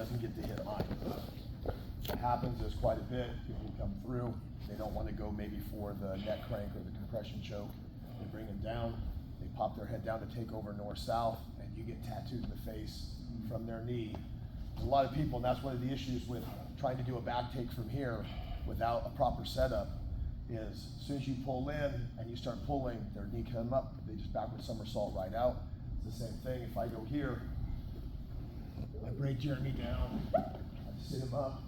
doesn't get to hit mine. What happens is quite a bit, people come through, they don't want to go maybe for the neck crank or the compression choke. They bring them down, they pop their head down to take over north-south, and you get tattooed in the face from their knee. A lot of people, and that's one of the issues with trying to do a back take from here without a proper setup, is as soon as you pull in and you start pulling, their knee come up, they just backward somersault right out. It's the same thing. If I go here, I break Jeremy down, I sit him up,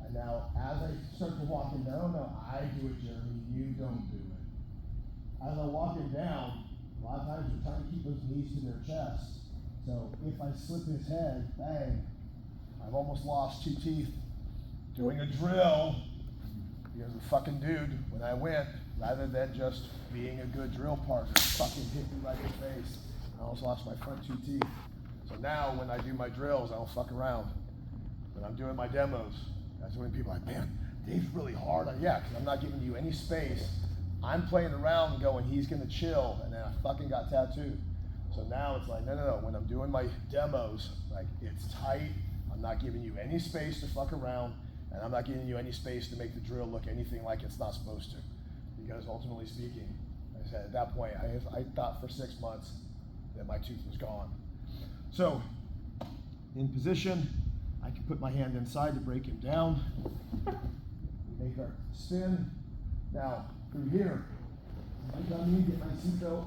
and now as I start to walk him down, now I do it, Jeremy, you don't do it. As I walk him down, a lot of times we're trying to keep those knees to their chest. So if I slip his head, bang, I've almost lost 2 teeth doing a drill. Because the fucking dude, when I went, rather than just being a good drill partner, fucking hit me right in the face. I almost lost my front 2 teeth. So now when I do my drills, I don't fuck around. When I'm doing my demos, that's when people are like, man, Dave's really hard. Yeah, because I'm not giving you any space. I'm playing around going, he's gonna chill, and then I fucking got tattooed. So now it's like, no. When I'm doing my demos, like, it's tight. I'm not giving you any space to fuck around, and I'm not giving you any space to make the drill look anything like it's not supposed to. Because ultimately speaking, like I said, at that point, I thought for 6 months that my tooth was gone. So, in position, I can put my hand inside to break him down. We make our spin. Now, through here, I come in, get my seatbelt.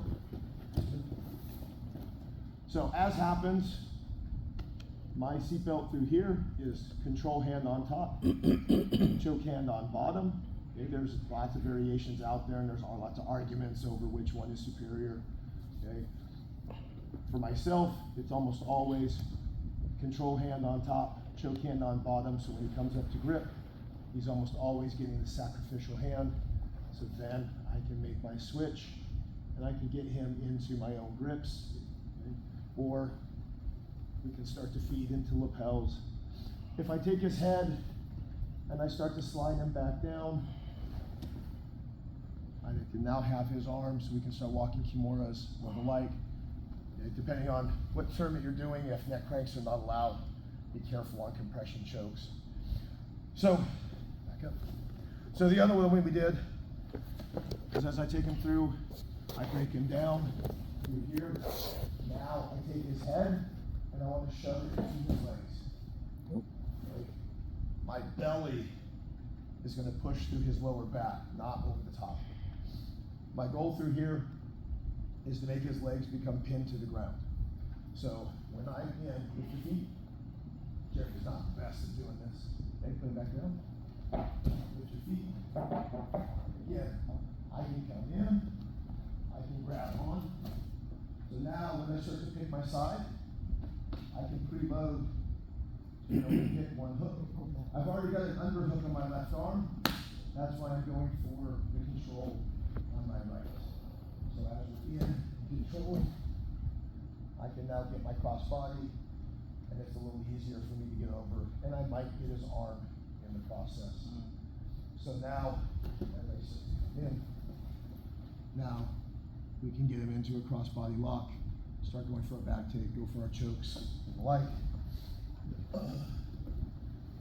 So as happens, my seatbelt through here is control hand on top, choke hand on bottom. Okay, there's lots of variations out there, and there's lots of arguments over which one is superior. Okay, for myself, it's almost always control hand on top, choke hand on bottom. So when he comes up to grip, he's almost always getting the sacrificial hand. So then I can make my switch, and I can get him into my own grips. Okay? Or we can start to feed into lapels. If I take his head and I start to slide him back down, I can now have his arms. We can start walking kimuras or the like. Depending on what tournament you're doing, if neck cranks are not allowed, be careful on compression chokes. So, back up. So the other one we did is as I take him through, I break him down through here. Now I take his head and I want to shove it between his legs. Okay. My belly is going to push through his lower back, not over the top. My goal through here is to make his legs become pinned to the ground. So when I'm in with the feet, Jeremy's not the best at doing this. Okay, put him back down. Lift your feet. Again, I can come in, I can grab on. So now when I start to pick my side, I can preload, hit one hook. I've already got an underhook on my left arm. That's why I'm going for the control on my right. So as we're in controlling, I can now get my cross body, and it's a little easier for me to get over, and I might get his arm in the process. So now, as I sit in, now we can get him into a cross body lock, start going for a back take, go for our chokes, and the like.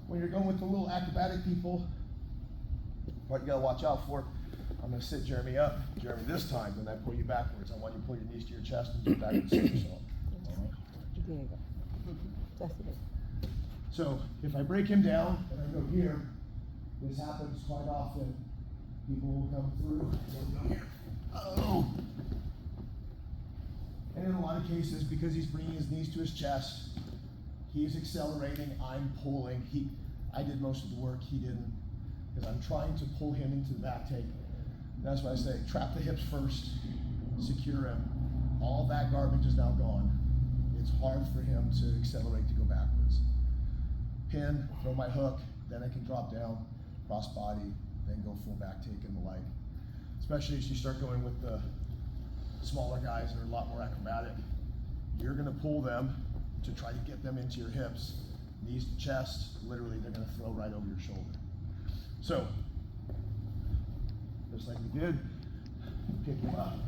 When you're going with the little acrobatic people, what you gotta watch out for, I'm gonna sit Jeremy up. Jeremy, this time, when I pull you backwards, I want you to pull your knees to your chest and get back and somersault. So if I break him down and I go here, this happens quite often. People will come through, they'll go here. Oh! And in a lot of cases, because he's bringing his knees to his chest, he's accelerating, I'm pulling. I did most of the work, he didn't. Because I'm trying to pull him into the back take. That's why I say, trap the hips first, secure him. All that garbage is now gone. It's hard for him to accelerate to go backwards. Pin, throw my hook, then I can drop down, cross body, then go full back take and the like. Especially as you start going with the smaller guys that are a lot more acrobatic. You're gonna pull them to try to get them into your hips. Knees to chest, literally they're gonna throw right over your shoulder. So, just like we did, pick him up.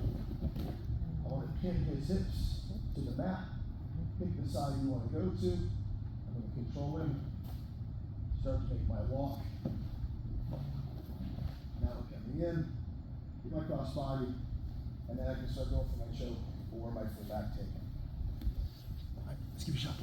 I want to pin his hips to the mat. Pick the side you want to go to. I'm going to control start to make my walk. Now we're coming in, get my cross body, and then I can start going for my choke or my full back take. All right, let's give it a shot.